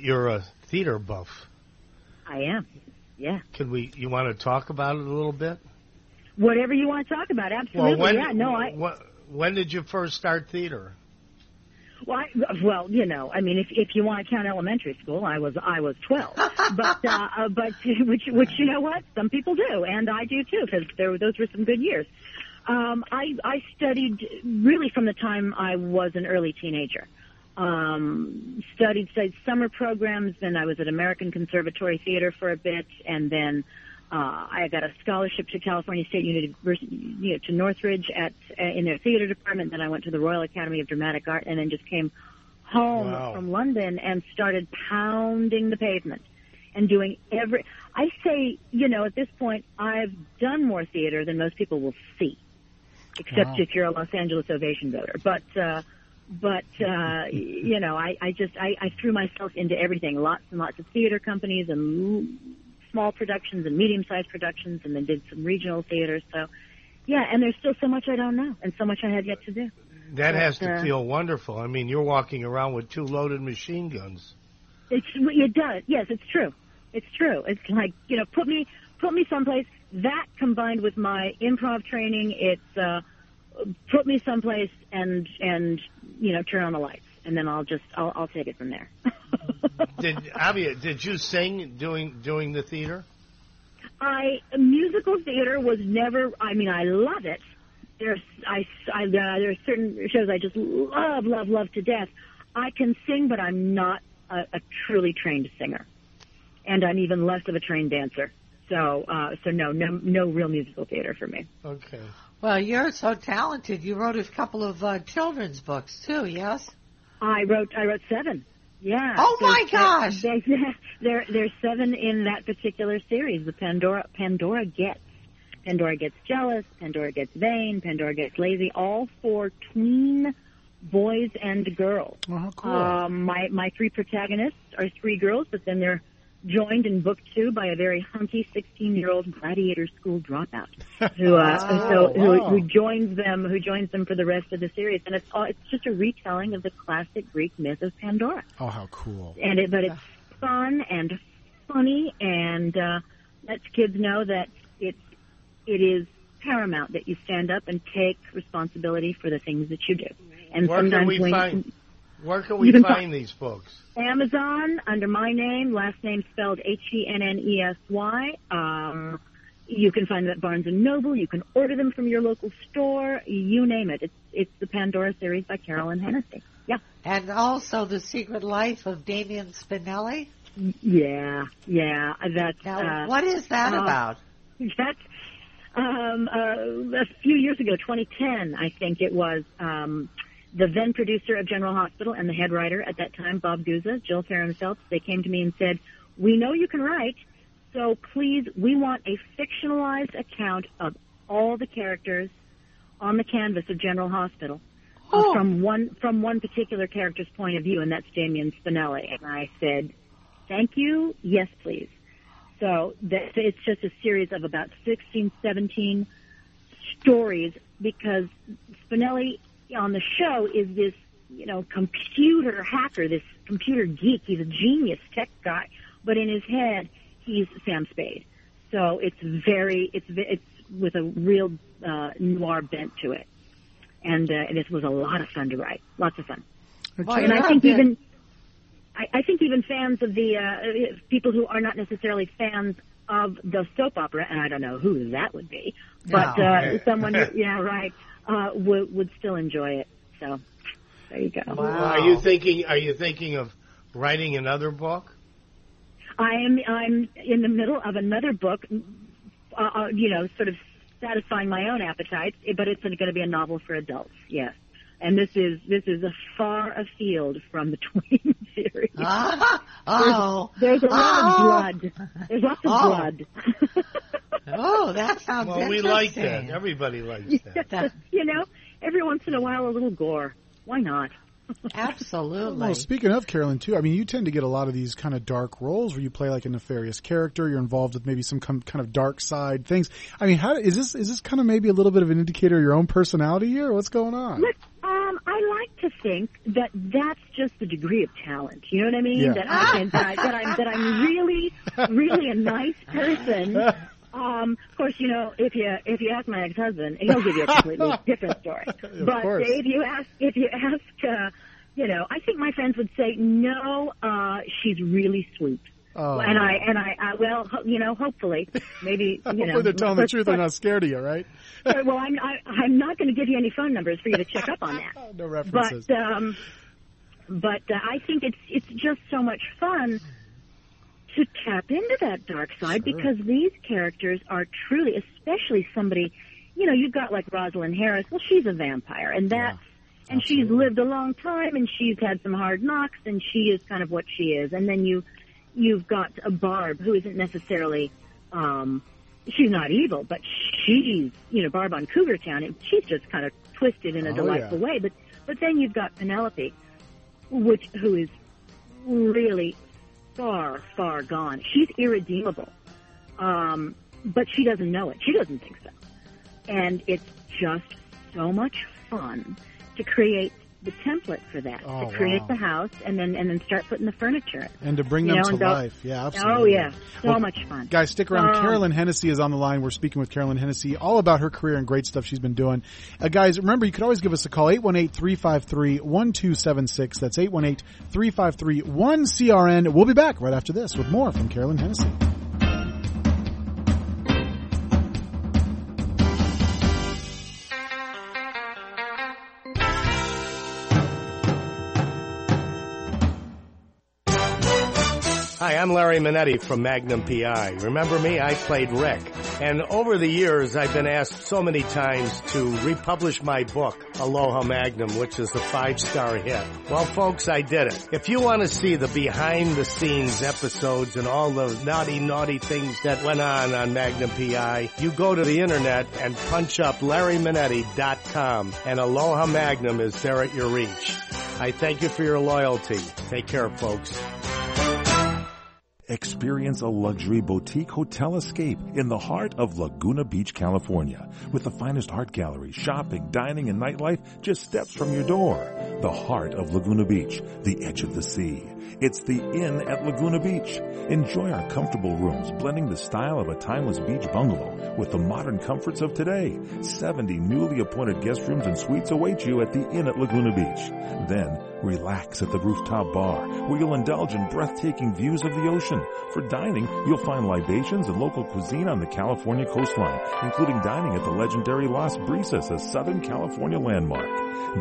You're a theater buff. I am. Yeah. You want to talk about it a little bit? Whatever you want to talk about, absolutely. When did you first start theater? Well, if you want to count elementary school, I was 12. but which you know what, some people do, and I do too, because those were some good years. I studied really from the time I was an early teenager. Studied summer programs, then I was at American Conservatory Theater for a bit, and then I got a scholarship to California State University, to Northridge in their theater department. Then I went to the Royal Academy of Dramatic Art, and then just came home from London and started pounding the pavement and doing I say, at this point, I've done more theater than most people will see, except if you're a Los Angeles Ovation voter. But I threw myself into everything, lots and lots of theater companies and small productions and medium-sized productions, and then did some regional theater. So, yeah, and there's still so much I don't know and so much I have yet to do. That has to feel wonderful. I mean, you're walking around with 2 loaded machine guns. It does. Yes, it's true. It's true. It's like, put me someplace. That combined with my improv training, it's put me someplace and turn on the lights, and then I'll take it from there. Did you sing doing the theater? Musical theater was never. I mean, I love it. There are certain shows I just love to death. I can sing, but I'm not a truly trained singer, and I'm even less of a trained dancer. So no real musical theater for me. Okay. Well, you're so talented. You wrote a couple of children's books too, yes? I wrote 7. Yeah. Oh my gosh! There's 7 in that particular series. The Pandora gets jealous. Pandora gets vain. Pandora gets lazy. All for tween boys and girls. Oh, cool. My 3 protagonists are 3 girls, but then they're joined in book 2 by a very hunky 16-year-old gladiator school dropout who joins them for the rest of the series, and it's just a retelling of the classic Greek myth of Pandora. Oh, how cool! But it's fun and funny, and lets kids know that it is paramount that you stand up and take responsibility for the things that you do. And where can we find these books? Amazon, under my name, last name spelled Hennesy. You can find them at Barnes & Noble. You can order them from your local store. You name it. It's the Pandora series by Carolyn Hennesy. Yeah. And also The Secret Life of Damien Spinelli? Yeah. Now, what is that about? That's a few years ago, 2010, I think it was. The then producer of General Hospital and the head writer at that time, Bob Guzza, Jill Farrenfeld, they came to me and said, "We know you can write, so please, we want a fictionalized account of all the characters on the canvas of General Hospital from one particular character's point of view, and that's Damien Spinelli." And I said, "Thank you, yes, please." So it's just a series of about 16, 17 stories, because Spinelli on the show is this, computer hacker, this computer geek. He's a genius tech guy, but in his head, he's Sam Spade. So it's with a real noir bent to it, and this was a lot of fun to write, lots of fun. Well, and I think even fans of the people who are not necessarily fans of the soap opera, and I don't know who that would be, but someone, would still enjoy it. So there you go. Wow. Are you thinking of writing another book? I'm in the middle of another book, sort of satisfying my own appetites, but it's going to be a novel for adults. Yes. And this is a far afield from the tween series. There's a lot of blood. There's lots of blood. Oh, that sounds interesting. We like that. Everybody likes that. Every once in a while, a little gore. Why not? Absolutely. Well, speaking of Carolyn, too, I mean, you tend to get a lot of these kind of dark roles where you play like a nefarious character. You're involved with maybe some kind of dark side things. I mean, is this kind of maybe a little bit of an indicator of your own personality here? What's going on? Look, I like to think that that's just the degree of talent. You know what I mean? Yeah. That I'm really, really a nice person. Of course, you know, if you ask my ex-husband, he'll give you a completely different story. But course. if you ask, you know, I think my friends would say, no, she's really sweet. Oh. And I, well, you know, hopefully, maybe, you know. Hopefully they're telling the truth. They're not scared of you, right? Well, I'm not going to give you any phone numbers for you to check up on that. No references. But I think it's just so much fun to tap into that dark side, Sure. because these characters are truly, especially somebody, you know, you've got like Rosalind Harris. Well, she's a vampire, and that's, and she's lived a long time, and she's had some hard knocks, and she is kind of what she is. And then you've got a Barb who isn't necessarily, she's not evil, but she's, you know, Barb on Cougar Town, and she's just kind of twisted in a delightful way. But then you've got Penelope, who is really far, far gone. She's irredeemable. But she doesn't know it. She doesn't think so. And it's just so much fun to create the template for that, to create the house and then start putting the furniture in. And to bring them to life. Yeah, absolutely. Oh, yeah. So much fun. Guys, stick around. Carolyn Hennesy is on the line. We're speaking with Carolyn Hennesy all about her career and great stuff she's been doing. Guys, remember, you could always give us a call, 818-353-1276. That's 818-353-1CRN. We'll be back right after this with more from Carolyn Hennesy. Hi, I'm Larry Manetti from Magnum PI. Remember me? I played Rick. And over the years, I've been asked so many times to republish my book, Aloha Magnum, which is a 5-star hit. Well, folks, I did it. If you want to see the behind-the-scenes episodes and all the naughty things that went on Magnum PI, you go to the internet and punch up LarryManetti.com, and Aloha Magnum is there at your reach. I thank you for your loyalty. Take care, folks. Experience a luxury boutique hotel escape in the heart of Laguna Beach, California, with the finest art gallery, shopping, dining, and nightlife just steps from your door. The heart of Laguna Beach, the edge of the sea. It's the Inn at Laguna Beach. Enjoy our comfortable rooms, blending the style of a timeless beach bungalow with the modern comforts of today. 70 newly appointed guest rooms and suites await you at the Inn at Laguna Beach. Then, relax at the rooftop bar, where you'll indulge in breathtaking views of the ocean. For dining, you'll find libations and local cuisine on the California coastline, including dining at the legendary Las Brisas, a Southern California landmark.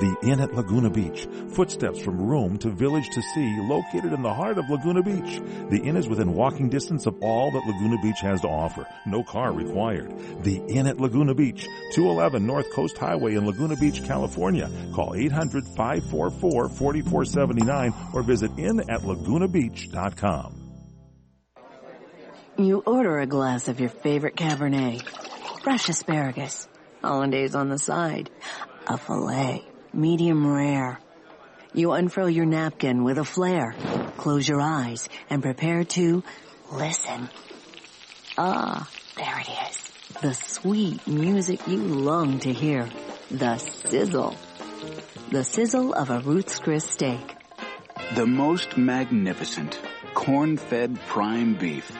The Inn at Laguna Beach, footsteps from room to village to sea, located in the heart of Laguna Beach. The Inn is within walking distance of all that Laguna Beach has to offer. No car required. The Inn at Laguna Beach, 211 North Coast Highway in Laguna Beach, California. Call 800-544-4479 or visit innatlagunabeach.com. You order a glass of your favorite Cabernet, fresh asparagus, hollandaise on the side, a filet, medium rare. You unfurl your napkin with a flair, close your eyes, and prepare to listen. Ah, there it is. The sweet music you long to hear. The sizzle. The sizzle of a Ruth's Chris steak. The most magnificent corn-fed prime beef,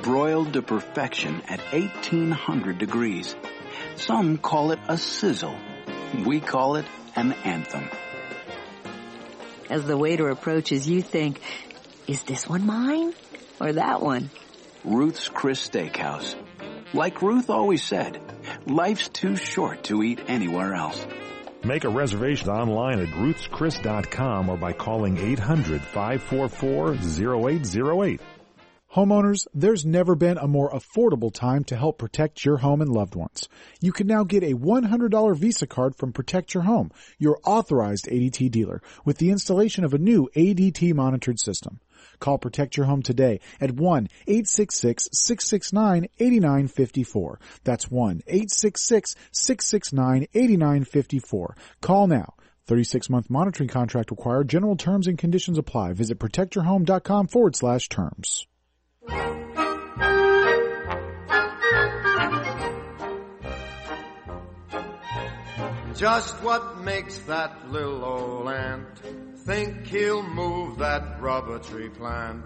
broiled to perfection at 1800 degrees. Some call it a sizzle. We call it an anthem. As the waiter approaches, you think, is this one mine or that one? Ruth's Chris Steakhouse. Like Ruth always said, life's too short to eat anywhere else. Make a reservation online at ruthschris.com or by calling 800-544-0808. Homeowners, there's never been a more affordable time to help protect your home and loved ones. You can now get a $100 Visa card from Protect Your Home, your authorized ADT dealer, with the installation of a new ADT monitored system. Call Protect Your Home today at 1-866-669-8954. That's 1-866-669-8954. Call now. 36-month monitoring contract required. General terms and conditions apply. Visit protectyourhome.com/terms. Just what makes that little old ant think he'll move that rubber tree plant?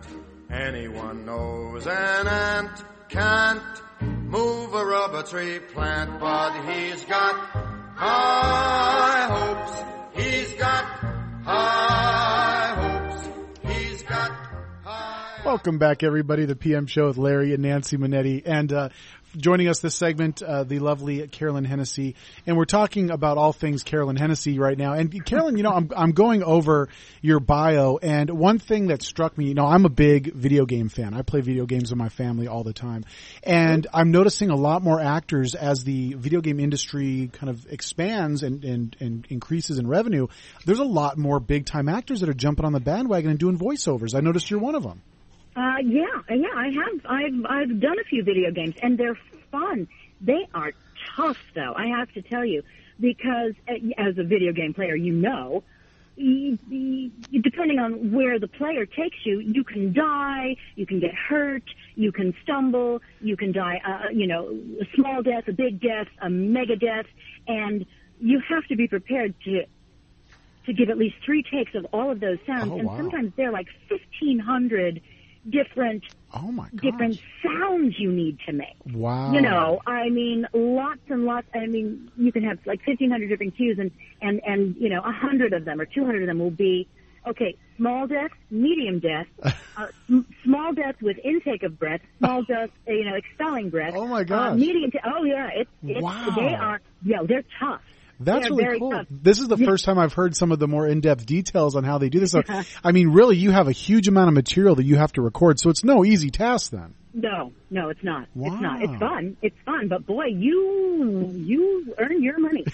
Anyone knows an ant can't move a rubber tree plant, but he's got high hopes. He's got high hopes. He's got high. Welcome back, everybody, to the PM Show with Larry and Nancy Manetti. And joining us this segment, the lovely Carolyn Hennesy. And we're talking about all things Carolyn Hennesy right now. And Carolyn, you know, I'm going over your bio, and one thing that struck me, you know, I'm a big video game fan. I play video games with my family all the time. And I'm noticing a lot more actors as the video game industry kind of expands and increases in revenue. There's a lot more big-time actors that are jumping on the bandwagon and doing voiceovers. I noticed you're one of them. Yeah, I have. I've done a few video games, and they're fun. They are tough, though, I have to tell you, because as a video game player, you know, depending on where the player takes you, you can die, you can get hurt, you can stumble, you can die, a small death, a big death, a mega death, and you have to be prepared to give at least 3 takes of all of those sounds, and sometimes they're like 1,500 different sounds you need to make. Wow. You know, I mean, lots and lots. I mean, you can have like 1,500 different cues, and you know, 100 of them or 200 of them will be, okay, small death, medium death, small death with intake of breath, small death, expelling breath. Oh my gosh. Medium death. Oh yeah, wow. They're tough. That's really cool. Tough. This is the first time I've heard some of the more in-depth details on how they do this. So, I mean, really, you have a huge amount of material that you have to record, so it's no easy task then. No, it's not. Wow. It's not. It's fun, but boy, you earn your money.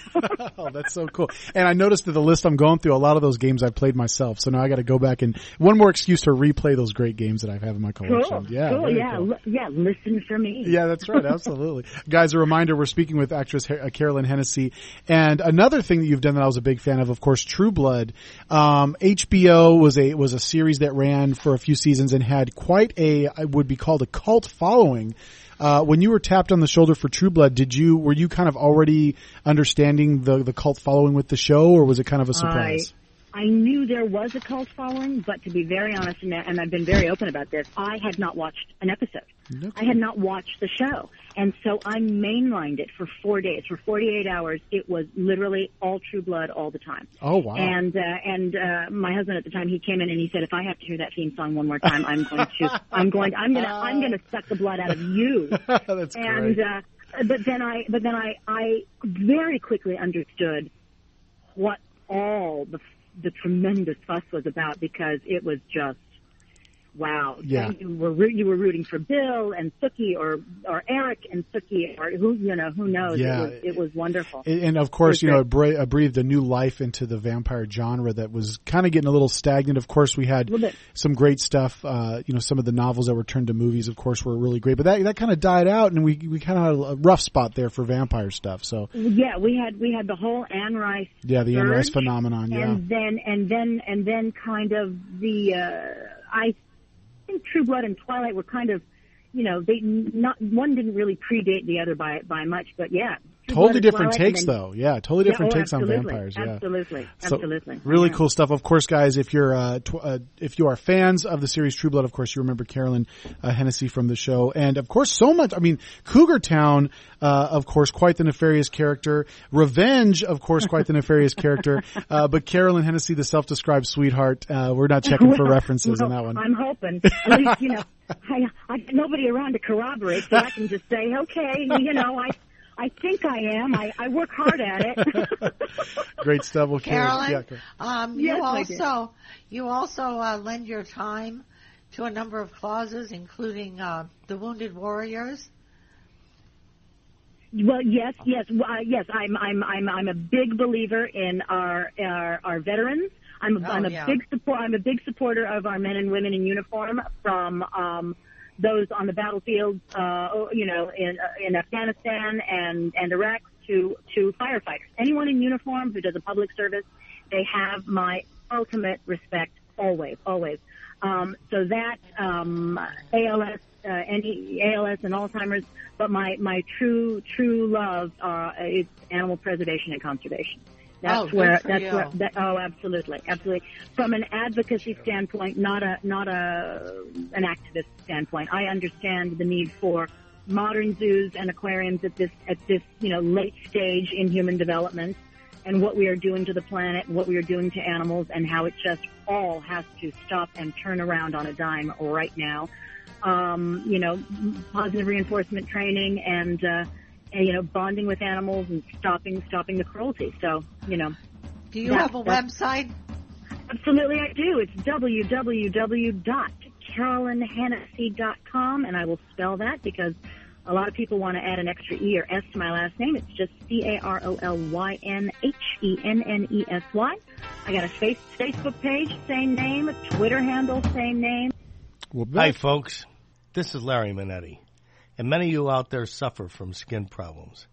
Oh, that's so cool. And I noticed that the list I'm going through, a lot of those games I've played myself, so now I got to go back and one more excuse to replay those great games that I have in my collection. Cool. Yeah, cool. Yeah, cool. Yeah, listen for me. Yeah, that's right. Absolutely. Guys, a reminder, we're speaking with actress Carolyn Hennesy. And another thing that you've done that I was a big fan of course, True Blood. HBO was a series that ran for a few seasons and had quite would be called a cult following. When you were tapped on the shoulder for True Blood, were you kind of already understanding the cult following with the show, or was it kind of a surprise? I knew there was a cult following, but to be very honest, and I've been very open about this, I had not watched an episode. Okay. I had not watched the show. And so I mainlined it for 4 days. For 48 hours, it was literally all True Blood all the time. Oh, wow. And my husband at the time, he came in and he said, if I have to hear that theme song one more time, I'm going to suck the blood out of you. That's great. But then I very quickly understood what all the tremendous fuss was about, because it was just, wow. Yeah. You were rooting for Bill and Sookie or Eric and Sookie, or who knows. Yeah. It was wonderful. And of course, it breathed a new life into the vampire genre that was kind of getting a little stagnant. Of course, we had some great stuff. Some of the novels that were turned to movies, of course, were really great, but that kind of died out, and we kind of had a rough spot there for vampire stuff. So yeah, we had the whole Anne Rice. Yeah, the Anne Rice phenomenon. Yeah. And then kind of I think True Blood and Twilight were kind of, one didn't really predate the other by much, but yeah. Totally different takes, though. Yeah, totally different takes on vampires. Yeah, absolutely. Really cool stuff. Of course, guys, if you are fans of the series True Blood, of course, you remember Carolyn Hennesy from the show, and of course, so much. I mean, Cougar Town, of course, quite the nefarious character. Revenge, of course, quite the nefarious character. But Carolyn Hennesy, the self-described sweetheart. We're not checking for references in that one. I'm hoping. At least, I got nobody around to corroborate, so I can just say, okay, I think I am. I work hard at it. Great stuff. Well, Carolyn, you also lend your time to a number of causes, including the Wounded Warriors. Well, yes. I'm a big believer in our veterans. I'm a big supporter of our men and women in uniform, from those on the battlefield, in Afghanistan and Iraq, to firefighters. Anyone in uniform who does a public service, they have my ultimate respect always. So that ALS any ALS and Alzheimer's, but my true love is animal preservation and conservation. Absolutely. From an advocacy standpoint, not an activist standpoint. I understand the need for modern zoos and aquariums at this late stage in human development, and what we are doing to the planet, and what we are doing to animals, and how it just all has to stop and turn around on a dime right now. Positive reinforcement training and bonding with animals and stopping the cruelty. So, Do you have a website? Absolutely, I do. It's www.carolynhennessy.com, and I will spell that because a lot of people want to add an extra E or S to my last name. It's just CarolynHennessy. I got a Facebook page, same name, a Twitter handle, same name. Hi, folks. This is Larry Manetti. And many of you out there suffer from skin problems.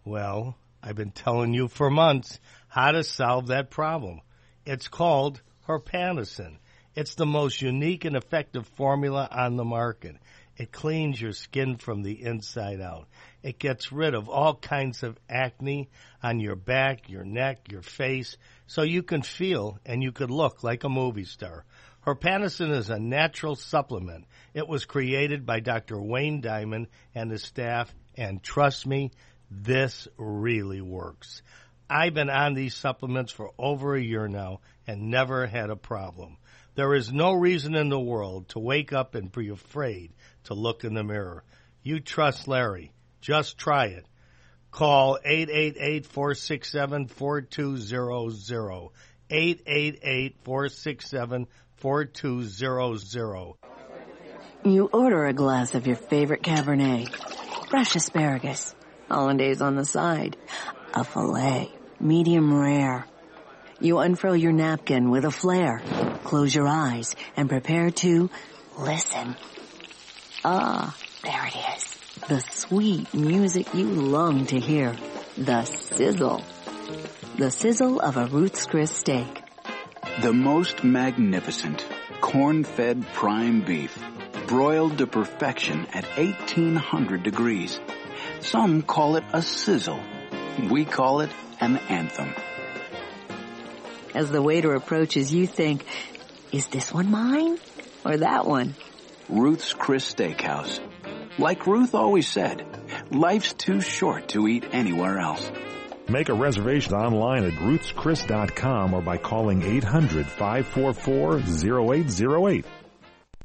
Well, I've been telling you for months how to solve that problem. It's called Herpanicin. It's the most unique and effective formula on the market. It cleans your skin from the inside out. It gets rid of all kinds of acne on your back, your neck, your face, so you can feel and you could look like a movie star. Herpanicin is a natural supplement. It was created by Dr. Wayne Diamond and his staff, and trust me, this really works. I've been on these supplements for over a year now and never had a problem. There is no reason in the world to wake up and be afraid to look in the mirror. You trust Larry. Just try it. Call 888-467-4200. 888-467-4200. You order a glass of your favorite Cabernet, fresh asparagus, hollandaise on the side, a filet, medium rare. You unfurl your napkin with a flair, close your eyes, and prepare to listen. Ah, there it is. The sweet music you long to hear. The sizzle. The sizzle of a Ruth's Chris steak. The most magnificent corn-fed prime beef, broiled to perfection at 1800 degrees. Some call it a sizzle. We call it an anthem. As the waiter approaches, you think, is this one mine or that one? Ruth's Chris Steakhouse. Like Ruth always said, life's too short to eat anywhere else. Make a reservation online at ruthschris.com or by calling 800-544-0808.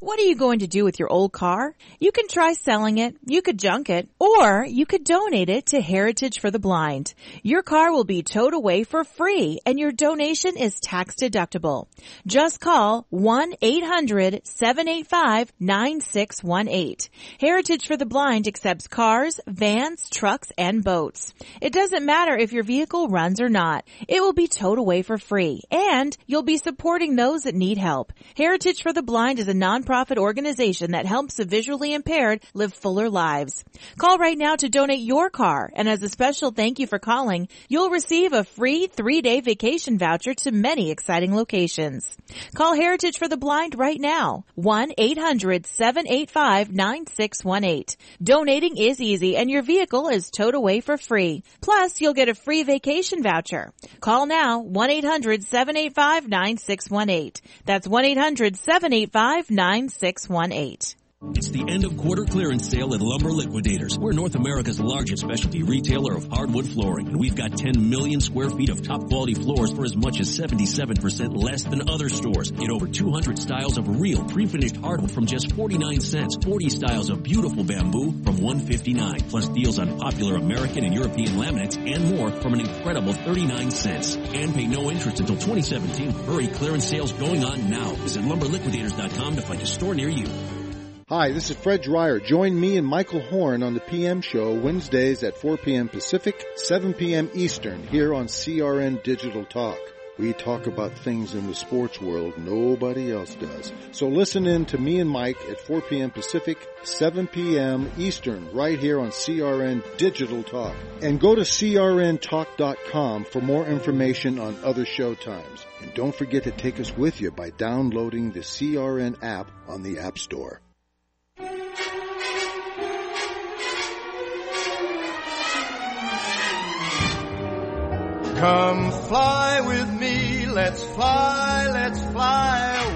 What are you going to do with your old car? You can try selling it, you could junk it, or you could donate it to Heritage for the Blind. Your car will be towed away for free, and your donation is tax deductible. Just call 1-800-785-9618. Heritage for the Blind accepts cars, vans, trucks, and boats. It doesn't matter if your vehicle runs or not. It will be towed away for free, and you'll be supporting those that need help. Heritage for the Blind is a nonprofit organization that helps the visually impaired live fuller lives. Call right now to donate your car, and as a special thank you for calling, you'll receive a free 3-day vacation voucher to many exciting locations. Call Heritage for the Blind right now, 1-800-785-9618. Donating is easy, and your vehicle is towed away for free. Plus, you'll get a free vacation voucher. Call now, 1-800-785-9618. That's 1-800-785-9618. It's the end of quarter clearance sale at Lumber Liquidators. We're North America's largest specialty retailer of hardwood flooring, and we've got 10 million square feet of top quality floors for as much as 77% less than other stores. Get over 200 styles of real pre-finished hardwood from just 49 cents. 40 styles of beautiful bamboo from $1.59. Plus deals on popular American and European laminates and more from an incredible 39 cents. And pay no interest until 2017. Hurry, clearance sales going on now. Visit lumberliquidators.com to find a store near you. Hi, this is Fred Dreyer. Join me and Michael Horn on the PM show Wednesdays at 4 p.m. Pacific, 7 p.m. Eastern, here on CRN Digital Talk. We talk about things in the sports world nobody else does. So listen in to me and Mike at 4 p.m. Pacific, 7 p.m. Eastern, right here on CRN Digital Talk. And go to crntalk.com for more information on other show times. And don't forget to take us with you by downloading the CRN app on the App Store. Come fly with me, let's fly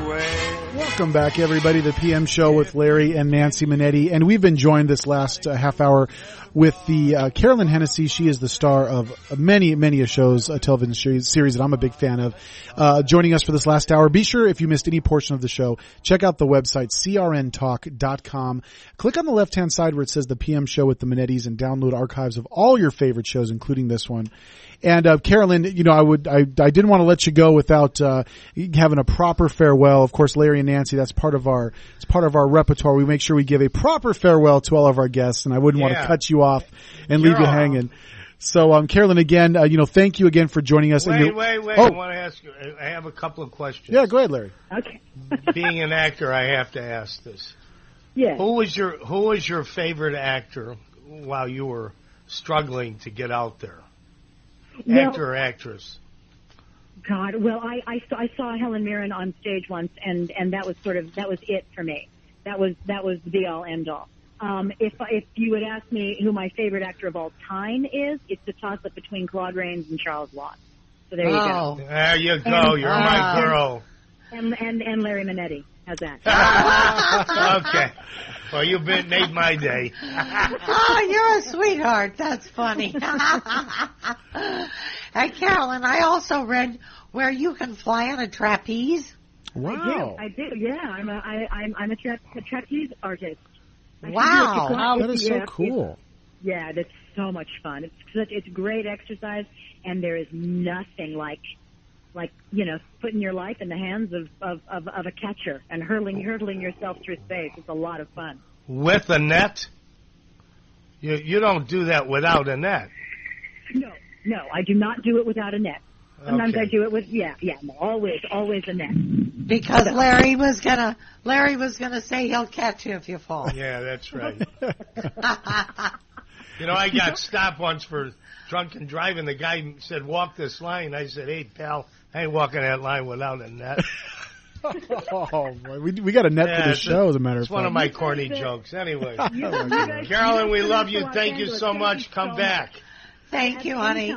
away. Welcome back, everybody, to the PM Show with Larry and Nancy Manetti. And we've been joined this last half hour with the Carolyn Hennesy. She is the star of many shows, a television series that I'm a big fan of. Joining us for this last hour. Be sure, if you missed any portion of the show, check out the website, crntalk.com. Click on the left-hand side where it says the PM Show with the Manettis and download archives of all your favorite shows, including this one. And Carolyn, you know, I didn't want to let you go without having a proper farewell. Of course, Larry and Nancy, it's part of our repertoire. We make sure we give a proper farewell to all of our guests, and I wouldn't want to cut you off and leave you hanging. So, Carolyn, again, thank you again for joining us. Wait. I want to ask you. I have a couple of questions. Yeah, go ahead, Larry. Okay. Being an actor, I have to ask this. Yeah. Who was your favorite actor while you were struggling to get out there? Actor or actress? God, well, I saw Helen Mirren on stage once, and that was it for me. That was the be all end all. If you would ask me who my favorite actor of all time is, it's a toss up between Claude Rains and Charles Watts. So there you go. There you go. You're my girl. And Larry Manetti. How's that? Okay. Well, you've made my day. Oh, you're a sweetheart. That's funny. Hey, Carolyn, I also read where you can fly on a trapeze. Wow. I do. Yeah, I'm a trapeze artist. Wow. That is so cool. Yeah, that's so much fun. It's great exercise, and there is nothing like putting your life in the hands of a catcher and hurtling yourself through space. It's a lot of fun. With a net? You don't do that without a net. No, I do not do it without a net. Sometimes I do it with always a net. Because Larry was gonna say he'll catch you if you fall. Yeah, that's right. I got stopped once for drunken driving. The guy said, "Walk this line." I said, "Hey, pal, I ain't walking that line without a net." Oh, boy. We got a net for the show, as a matter of fact. It's one of my corny jokes. Anyway, Carolyn, we love you. Thank you so much. Come back. Thank you, honey.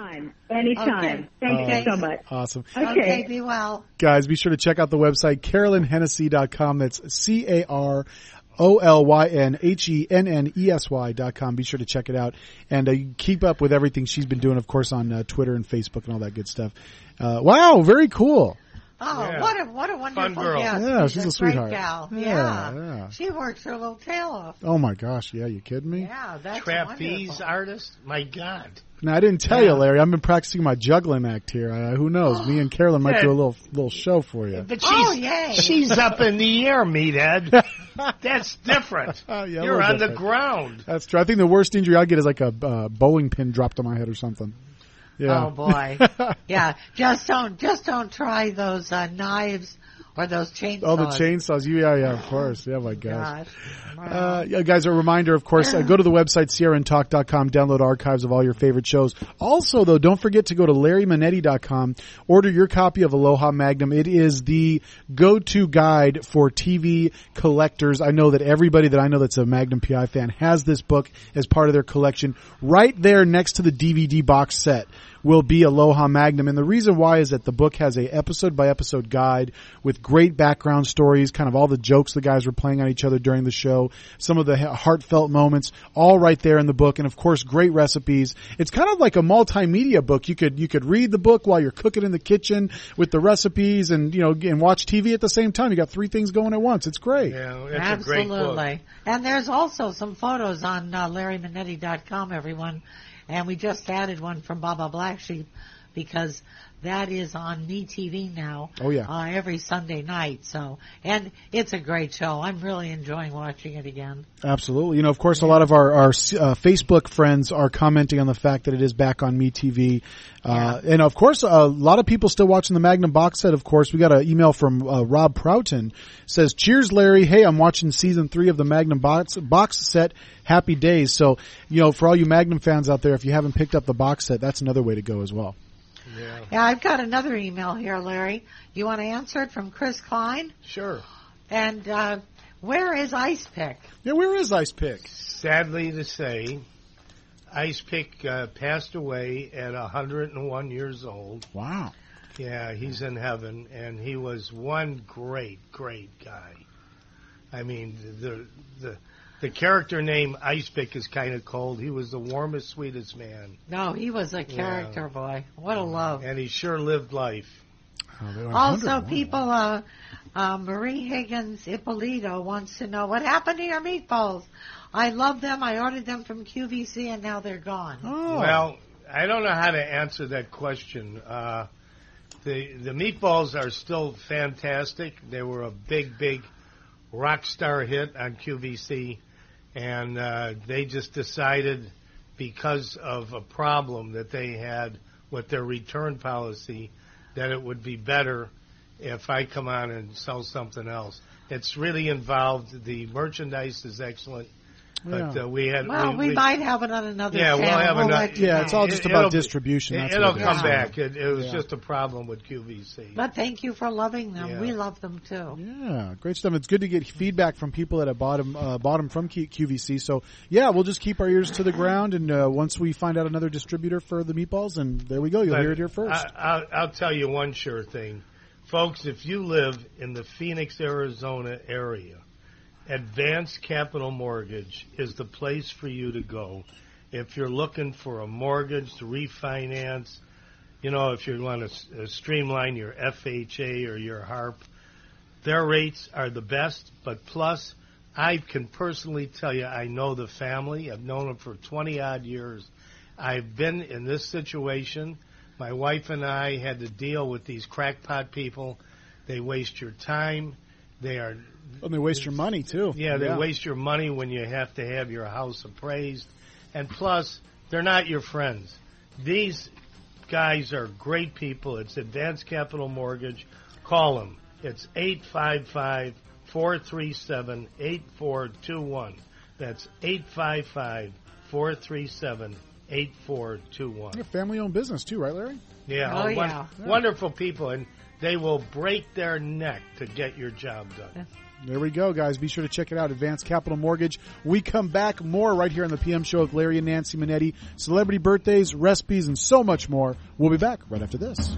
Anytime. Okay. Thank you so much. Awesome. Okay, be well. Guys, be sure to check out the website, CarolynHennessy.com. That's CarolynHennessy.com. Be sure to check it out. And keep up with everything she's been doing, of course, on Twitter and Facebook and all that good stuff. Wow, very cool. Oh, yeah. What a wonderful girl. guest. Yeah, she's a sweetheart. Great gal. Yeah. She works her little tail off. Oh my gosh, yeah, you kidding me? Yeah, that's trapeze wonderful. artist? My God. Now, I didn't tell you, Larry. I've been practicing my juggling act here. Who knows? Me and Carolyn might do a little show for you. But yay. She's up in the air, meathead. That's different. You're on the ground. That's true. I think the worst injury I'll get is like a bowling pin dropped on my head or something. Yeah. Oh boy. Yeah. Just don't try those knives or those chainsaws. Oh, the chainsaws. Yeah, of course. Yeah, my gosh. Wow. Guys, a reminder, of course, go to the website, crntalk.com, download archives of all your favorite shows. Also, though, don't forget to go to LarryManetti.com, order your copy of Aloha Magnum. It is the go-to guide for TV collectors. I know that everybody that I know that's a Magnum PI fan has this book as part of their collection. Right there next to the DVD box set will be Aloha Magnum. And the reason why is that the book has a episode-by-episode guide with great background stories, kind of all the jokes the guys were playing on each other during the show, some of the heartfelt moments, all right there in the book. And, of course, great recipes. It's kind of like a multimedia book. You could read the book while you're cooking in the kitchen with the recipes and, and watch TV at the same time. You got three things going at once. It's great. Yeah, it's Absolutely. a great book. And there's also some photos on LarryManetti.com, everyone. And we just added one from Baba Black Sheep because that is on MeTV now. Oh, yeah. Every Sunday night. And it's a great show. I'm really enjoying watching it again. Absolutely. Of course, a lot of our Facebook friends are commenting on the fact that it is back on MeTV. And, of course, a lot of people still watching the Magnum box set, of course. We got an email from Rob Proughton. Says, "Cheers, Larry. Hey, I'm watching season 3 of the Magnum box set. Happy days." So, for all you Magnum fans out there, if you haven't picked up the box set, that's another way to go as well. Yeah, I've got another email here, Larry. You want to answer it from Chris Klein? Sure. And where is Ice Pick? Yeah, where is Ice Pick? Sadly to say, Ice Pick passed away at 101 years old. Wow. Yeah, he's in heaven, and he was one great, great guy. I mean, the character name Ice Pick is kind of cold. He was the warmest, sweetest man. No, he was a character, boy. What a love. And he sure lived life. Also, people, Marie Higgins Ippolito wants to know, what happened to your meatballs? I love them. I ordered them from QVC, and now they're gone. Oh. Well, I don't know how to answer that question. The meatballs are still fantastic. They were a big, big rock star hit on QVC, and they just decided, because of a problem that they had with their return policy, that it would be better if I come on and sell something else. It's really involved. The merchandise is excellent. But we might have it on another channel. We'll have another. Yeah, it's all just about distribution. It'll come back. It was just a problem with QVC. But thank you for loving them. Yeah. We love them too. Yeah, great stuff. It's good to get feedback from people that have bought them from QVC. So yeah, we'll just keep our ears to the ground, and once we find out another distributor for the meatballs, and there we go. You'll hear it here first. I'll tell you one sure thing, folks. If you live in the Phoenix, Arizona area, Advanced Capital Mortgage is the place for you to go if you're looking for a mortgage to refinance, if you want to streamline your FHA or your HARP. Their rates are the best, but plus, I can personally tell you, I know the family. I've known them for 20-odd years. I've been in this situation. My wife and I had to deal with these crackpot people. They waste your time. And they waste your money, too. Yeah, they waste your money when you have to have your house appraised. And plus, they're not your friends. These guys are great people. It's Advanced Capital Mortgage. Call them. It's 855-437-8421. That's 855-437-8421. You're a family-owned business, too, right, Larry? Yeah. Wonderful people. And they will break their neck to get your job done. There we go, guys. Be sure to check it out, Advanced Capital Mortgage. We come back more right here on the PM Show with Larry and Nancy Manetti. Celebrity birthdays, recipes, and so much more. We'll be back right after this.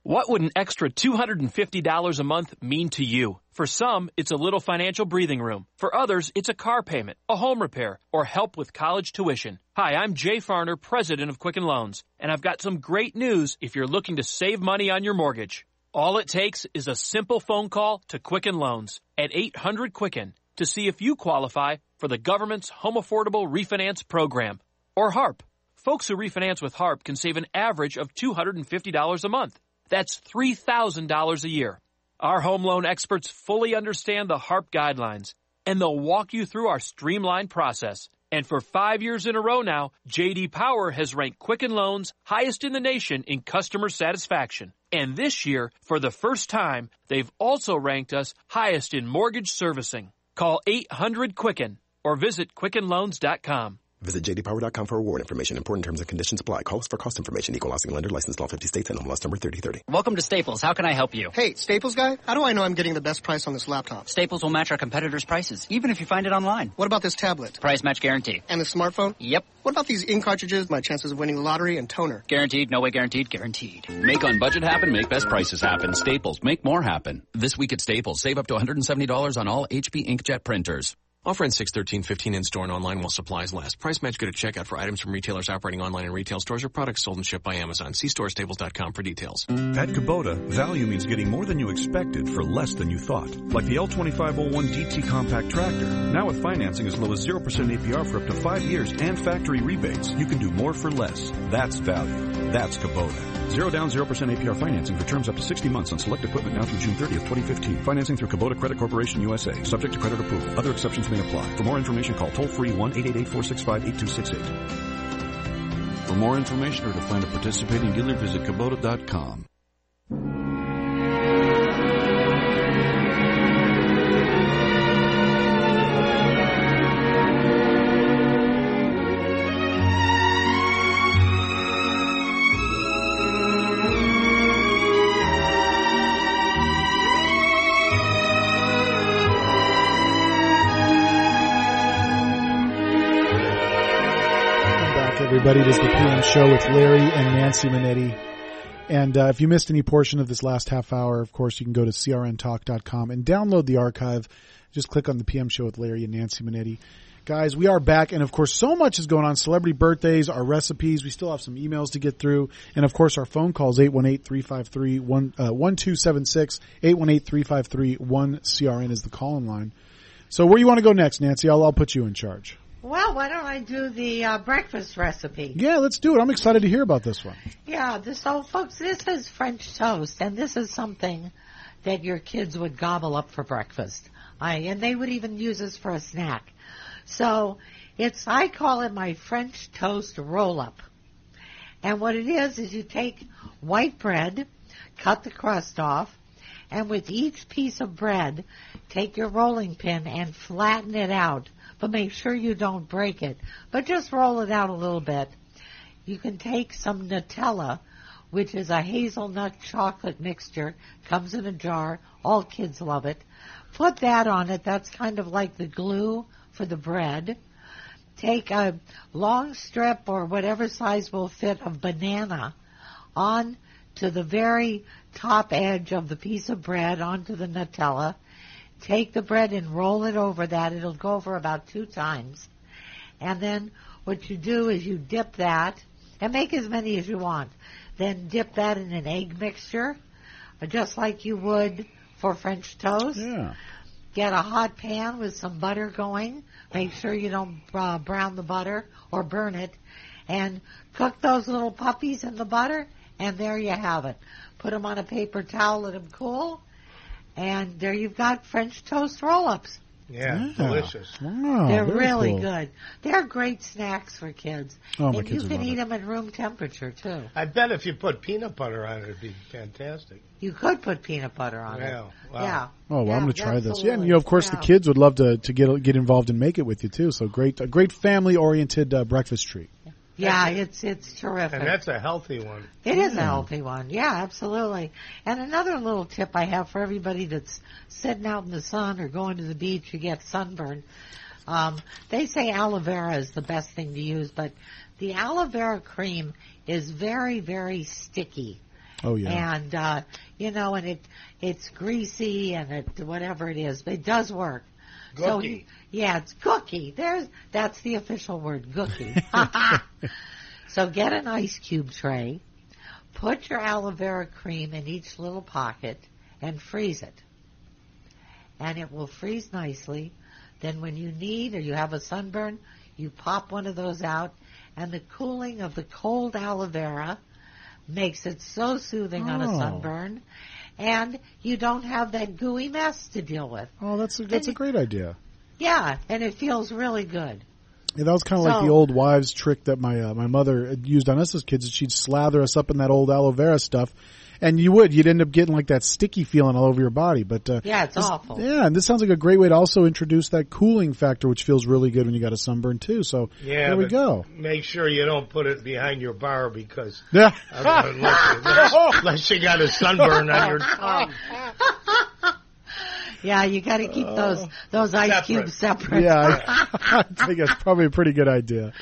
What would an extra $250 a month mean to you? For some, it's a little financial breathing room. For others, it's a car payment, a home repair, or help with college tuition. Hi, I'm Jay Farner, president of Quicken Loans, and I've got some great news if you're looking to save money on your mortgage. All it takes is a simple phone call to Quicken Loans at 800-QUICKEN to see if you qualify for the government's Home Affordable Refinance Program, or HARP. Folks who refinance with HARP can save an average of $250 a month. That's $3,000 a year. Our home loan experts fully understand the HARP guidelines, and they'll walk you through our streamlined process. And for 5 years in a row now, J.D. Power has ranked Quicken Loans highest in the nation in customer satisfaction. And this year, for the first time, they've also ranked us highest in mortgage servicing. Call 800-QUICKEN or visit QuickenLoans.com. Visit jdpower.com for award information. Important terms and conditions apply. Call us for cost information. Equal housing lender. Licensed law 50 states. NMLS number 3030. Welcome to Staples. How can I help you? Hey, Staples guy, how do I know I'm getting the best price on this laptop? Staples will match our competitors' prices, even if you find it online. What about this tablet? Price match guarantee. And the smartphone? Yep. What about these ink cartridges, my chances of winning the lottery, and toner? Guaranteed, no way guaranteed, guaranteed. Make on budget happen, make best prices happen. Staples, make more happen. This week at Staples, save up to $170 on all HP inkjet printers. Offer ends 6/13/15 in-store and online while supplies last. Price match good at checkout for items from retailers operating online and retail stores or products sold and shipped by Amazon. See storestaples.com for details. At Kubota, value means getting more than you expected for less than you thought. Like the L2501 DT compact tractor. Now with financing as low as 0% APR for up to 5 years and factory rebates, you can do more for less. That's value. That's Kubota. 0 down, 0% APR financing for terms up to 60 months on select equipment now through June 30th, 2015. Financing through Kubota Credit Corporation USA. Subject to credit approval. Other exceptions may apply. For more information, call toll-free 1-888-465-8268. For more information or to find a participating dealer, visit Kubota.com. everybody. It is the PM show with Larry and Nancy Manetti. And if you missed any portion of this last half hour, of course, you can go to crntalk.com and download the archive. Just click on the PM show with Larry and Nancy Manetti. Guys, we are back, and of course, so much is going on. Celebrity birthdays, our recipes. We still have some emails to get through. And of course, our phone calls, 818-353-1276. 818-353-1CRN is the call-in line. So where you want to go next, Nancy? I'll put you in charge. Well, why don't I do the breakfast recipe? Yeah, let's do it. I'm excited to hear about this one. Yeah, so folks, this is French toast, and this is something that your kids would gobble up for breakfast. And they would even use this for a snack. So I call it my French toast roll-up. And what it is you take white bread, cut the crust off, and with each piece of bread, take your rolling pin and flatten it out. But make sure you don't break it. But just roll it out a little bit. You can take some Nutella, which is a hazelnut chocolate mixture. Comes in a jar. All kids love it. Put that on it. That's kind of like the glue for the bread. Take a long strip or whatever size will fit of banana on to the very top edge of the piece of bread onto the Nutella. Take the bread and roll it over that. It'll go over about 2 times. And then what you do is you dip that, and make as many as you want. Then dip that in an egg mixture, just like you would for French toast. Yeah. Get a hot pan with some butter going. Make sure you don't brown the butter or burn it. And cook those little puppies in the butter, and there you have it. Put them on a paper towel, let them cool. And there you've got French toast roll-ups. Yeah, delicious. Wow, They're very really cool. good. They're great snacks for kids. Oh, my and kids you would can love eat it. them at room temperature, too. I bet if you put peanut butter on it, it'd be fantastic. You could put peanut butter on it. Wow. Yeah. Oh, well, I'm going to try this. Yeah, and absolutely. of course, the kids would love to get involved and make it with you, too. So a great family-oriented breakfast treat. Yeah, it's terrific. And that's a healthy one. It is a healthy one. Yeah, absolutely. And another little tip I have for everybody that's sitting out in the sun or going to the beach, you get sunburn. They say aloe vera is the best thing to use, but the aloe vera cream is very, very sticky. Oh, yeah. And, and it's greasy and whatever it is, but it does work. Gooky. Yeah, it's gooky. That's the official word, gooky. So get an ice cube tray, put your aloe vera cream in each little pocket, and freeze it. And it will freeze nicely. Then when you need or you have a sunburn, you pop one of those out, and the cooling of the cold aloe vera makes it so soothing on a sunburn. And you don't have that gooey mess to deal with. Oh, that's a great idea. Yeah, and it feels really good. Yeah, that was kind of like the old wives' trick that my mother had used on us as kids. She'd slather us up in that old aloe vera stuff, and you'd end up getting like that sticky feeling all over your body. But yeah, it's awful. Yeah, and this sounds like a great way to also introduce that cooling factor, which feels really good when you got a sunburn too. So there we go. Make sure you don't put it behind your bar because unless you got a sunburn on your tongue. Yeah, you got to keep those ice cubes separate. Yeah, I think that's probably a pretty good idea.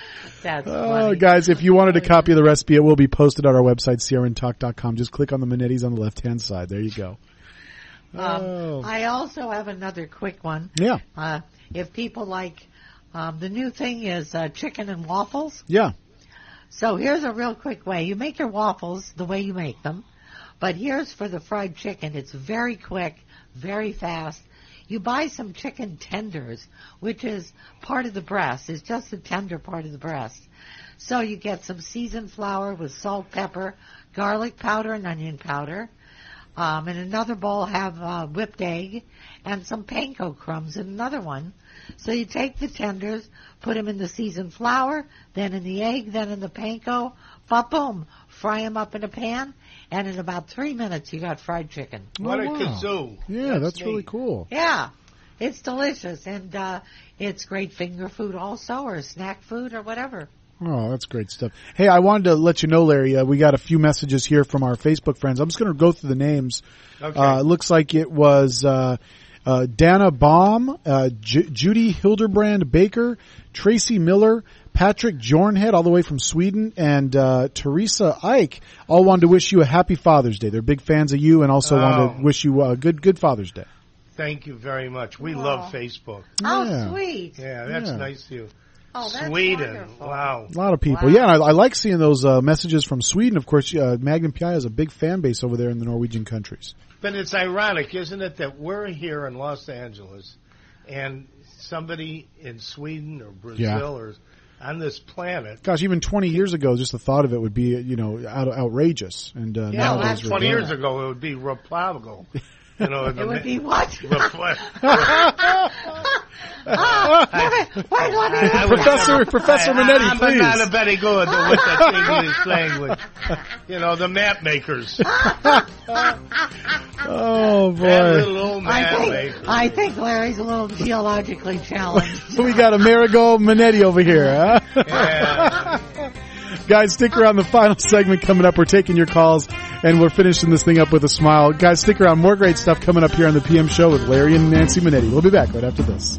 That's funny. Guys, if you wanted a copy of the recipe, it will be posted on our website, crntalk.com. Just click on the Manettis on the left-hand side. There you go. I also have another quick one. Yeah. If people like, the new thing is chicken and waffles. Yeah. So here's a real quick way. You make your waffles the way you make them. But here's for the fried chicken. It's very quick, very fast. You buy some chicken tenders, which is part of the breast. It's just the tender part of the breast. So you get some seasoned flour with salt, pepper, garlic powder, and onion powder. In another bowl have whipped egg and some panko crumbs in another one. So you take the tenders, put them in the seasoned flour, then in the egg, then in the panko, boom, fry them up in a pan, and in about 3 minutes you got fried chicken. What a kazoo. Yeah, that's really cool. Yeah, it's delicious, and it's great finger food also, or snack food, or whatever. Oh, that's great stuff. Hey, I wanted to let you know, Larry, we got a few messages here from our Facebook friends. I'm just going to go through the names. Okay. It looks like it was Dana Baum, Judy Hildebrand Baker, Tracy Miller, Patrick Jornhead, all the way from Sweden, and Teresa Ike all wanted to wish you a happy Father's Day. They're big fans of you and also wanted to wish you a good Father's Day. Thank you very much. We love Facebook. Oh, sweet. Yeah, that's nice of you. Oh, that's Sweden. wonderful. Wow. A lot of people. Wow. Yeah, I like seeing those messages from Sweden. Of course, Magnum PI has a big fan base over there in the Norwegian countries. But it's ironic, isn't it, that we're here in Los Angeles and somebody in Sweden or Brazil or on this planet. Gosh, even 20 years ago, just the thought of it would be, outrageous. And nowadays, 20 years ago, it would be replavable. It would be what? Professor Manetti, please. I'm not very good with that English language. The map makers. Oh, boy. That little old map maker. I think Larry's a little geologically challenged. We got Amerigo Manetti over here, huh? Yeah. Guys, stick around. The final segment coming up. We're taking your calls, and we're finishing this thing up with a smile. Guys, stick around. More great stuff coming up here on the PM Show with Larry and Nancy Manetti. We'll be back right after this.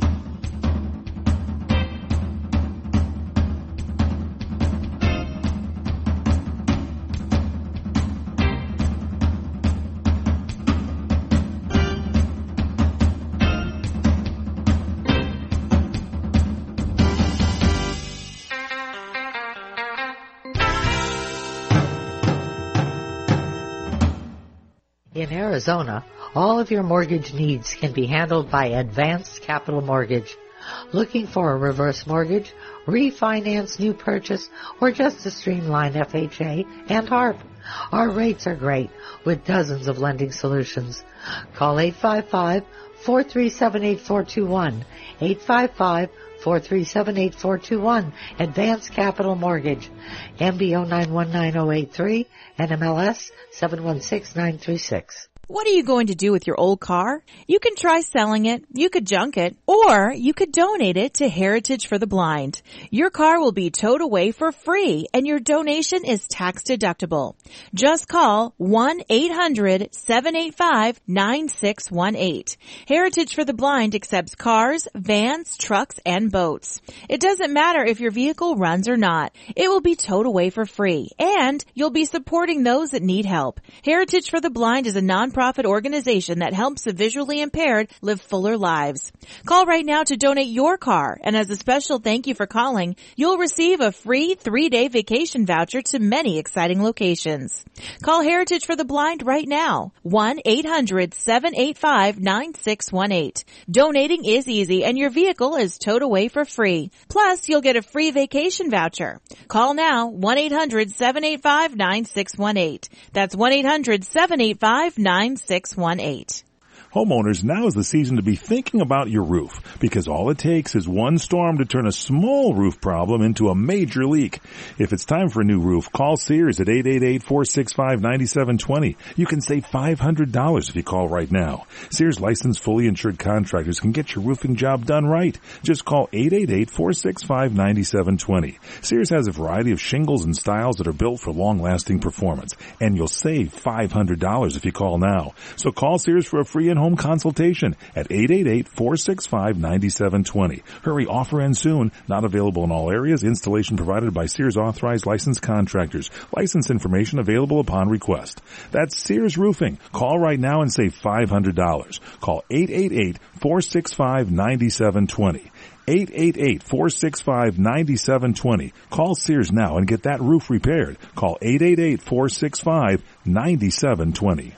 In Arizona, all of your mortgage needs can be handled by Advanced Capital Mortgage. Looking for a reverse mortgage, refinance, new purchase, or just a streamlined FHA and HARP? Our rates are great with dozens of lending solutions. Call 855-437-8421. 855-437-8421. Advanced Capital Mortgage. MBO 919083 and MLS 716936. What are you going to do with your old car? You can try selling it, you could junk it, or you could donate it to Heritage for the Blind. Your car will be towed away for free, and your donation is tax deductible. Just call 1-800-785-9618. Heritage for the Blind accepts cars, vans, trucks, and boats. It doesn't matter if your vehicle runs or not. It will be towed away for free, and you'll be supporting those that need help. Heritage for the Blind is a nonprofit organization that helps the visually impaired live fuller lives. Call right now to donate your car, and as a special thank you for calling, you'll receive a free 3-day vacation voucher to many exciting locations. Call Heritage for the Blind right now, 1-800-785-9618. Donating is easy, and your vehicle is towed away for free. Plus, you'll get a free vacation voucher. Call now, 1-800-785-9618. That's 1-800-785-9618. Homeowners, now is the season to be thinking about your roof, because all it takes is one storm to turn a small roof problem into a major leak. If it's time for a new roof, call Sears at 888-465-9720. You can save $500 if you call right now. Sears licensed, fully insured contractors can get your roofing job done right. Just call 888-465-9720. Sears has a variety of shingles and styles that are built for long-lasting performance, and you'll save $500 if you call now. So call Sears for a free in-home consultation at 888-465-9720. Hurry, offer ends soon. Not available in all areas. Installation provided by Sears authorized licensed contractors. License information available upon request. That's Sears Roofing. Call right now and save $500. Call 888-465-9720. 888-465-9720. Call Sears now and get that roof repaired. Call 888-465-9720.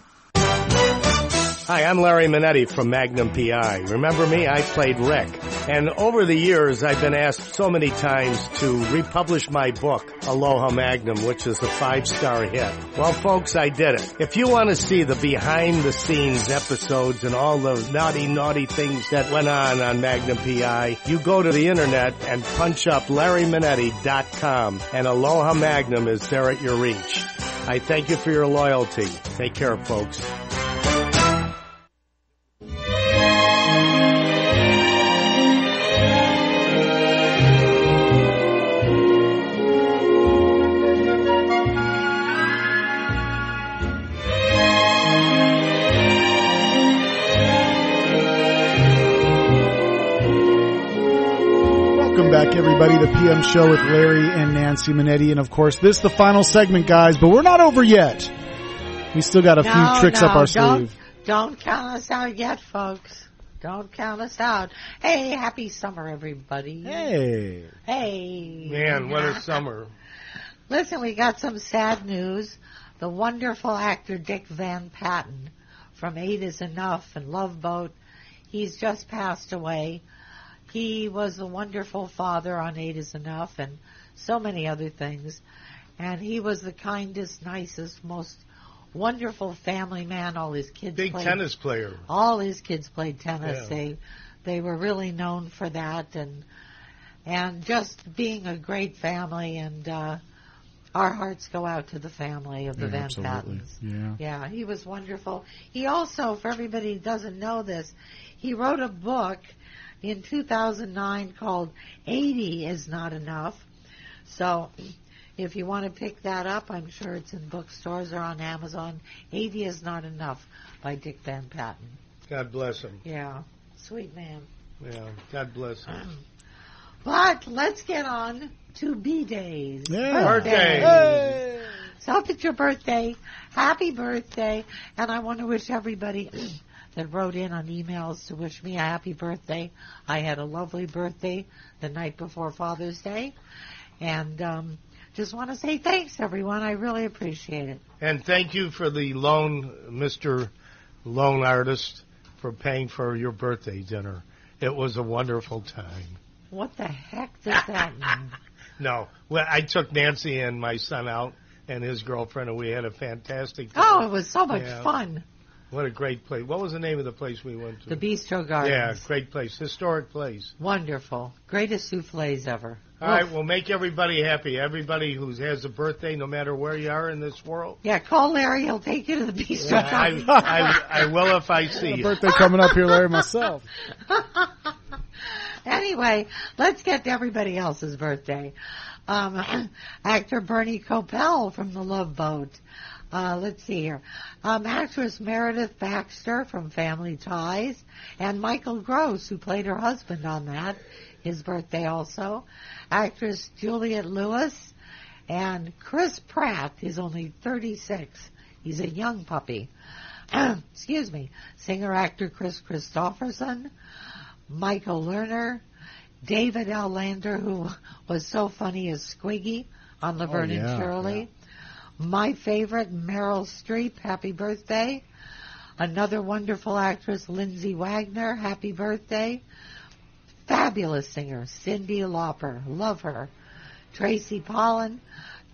Hi, I'm Larry Manetti from Magnum PI. Remember me? I played Rick. And over the years, I've been asked so many times to republish my book, Aloha Magnum, which is a 5-star hit. Well, folks, I did it. If you want to see the behind-the-scenes episodes and all the naughty things that went on Magnum PI, you go to the internet and punch up LarryManetti.com, and Aloha Magnum is there at your reach. I thank you for your loyalty. Take care, folks. Welcome back, everybody. The PM Show with Larry and Nancy Manetti. And, of course, this is the final segment, guys, but we're not over yet. We still got a few tricks up our sleeve. Don't count us out yet, folks. Don't count us out. Hey, happy summer, everybody. Hey. Hey. Man, what a summer. Listen, we got some sad news. The wonderful actor Dick Van Patten from 8 is Enough and Love Boat, he's just passed away. He was a wonderful father on 8 is Enough and so many other things. And he was the kindest, nicest, most wonderful family man. All his kids Big tennis player. All his kids played tennis. Yeah. They were really known for that and just being a great family. And our hearts go out to the family of the Van Pattens. Yeah, he was wonderful. He also, for everybody who doesn't know this, he wrote a book in 2009 called 80 is Not Enough. So if you want to pick that up, I'm sure it's in bookstores or on Amazon. 80 is Not Enough by Dick Van Patten. God bless him. Yeah, sweet man. Yeah, God bless him. But let's get on to B-Days. Yeah. Birthday. Hey. So if it's your birthday, happy birthday. And I want to wish everybody that wrote in on emails to wish me a happy birthday. I had a lovely birthday the night before Father's Day. And just want to say thanks, everyone. I really appreciate it. And thank you for the Mr. Loan Artist, for paying for your birthday dinner. It was a wonderful time. What the heck does that mean? No. Well, I took Nancy and my son out and his girlfriend, and we had a fantastic time. Oh, it was so much fun. What a great place. What was the name of the place we went to? The Bistro Gardens. Yeah, great place. Historic place. Wonderful. Greatest soufflés ever. All right, well, make everybody happy. Everybody who has a birthday, no matter where you are in this world. Yeah, call Larry. He'll take you to the Bistro Gardens. I will if I see you. Birthday coming up here, Larry, myself. Anyway, let's get to everybody else's birthday. Actor Bernie Kopell from The Love Boat. Let's see here. Actress Meredith Baxter from Family Ties. And Michael Gross, who played her husband on that. His birthday also. Actress Juliette Lewis. And Chris Pratt is only 36. He's a young puppy. Excuse me. Singer-actor Chris Christopherson. Michael Lerner, David L. Lander, who was so funny as Squiggy on Laverne and Shirley. Yeah. My favorite, Meryl Streep, happy birthday. Another wonderful actress, Lindsay Wagner, happy birthday. Fabulous singer, Cyndi Lauper, love her. Tracy Pollan,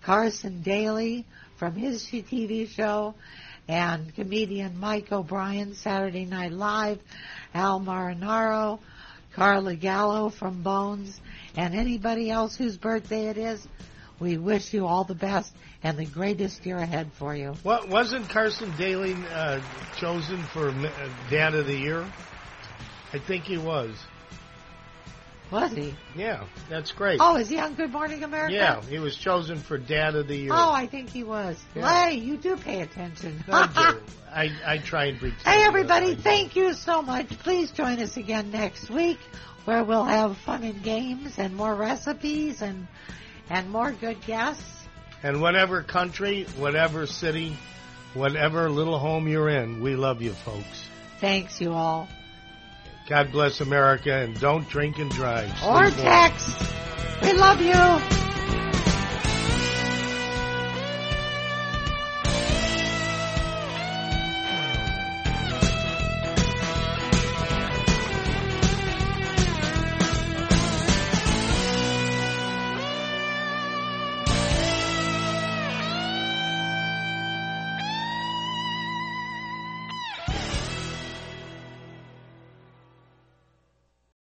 Carson Daly from his TV show, and comedian Mike O'Brien, Saturday Night Live, Al Marinaro, Carla Gallo from Bones, and anybody else whose birthday it is. We wish you all the best and the greatest year ahead for you. Well, wasn't Carson Daly chosen for Dad of the Year? I think he was. Was he? Yeah, that's great. Oh, is he on Good Morning America? Yeah, he was chosen for Dad of the Year. Oh, I think he was. Yeah. Hey, you do pay attention. I try and pretend. Hey, everybody, thank you so much. Please join us again next week where we'll have fun and games and more recipes and more good guests. And whatever country, whatever city, whatever little home you're in, we love you, folks. Thanks, you all. God bless America, and don't drink and drive. Or text. We love you.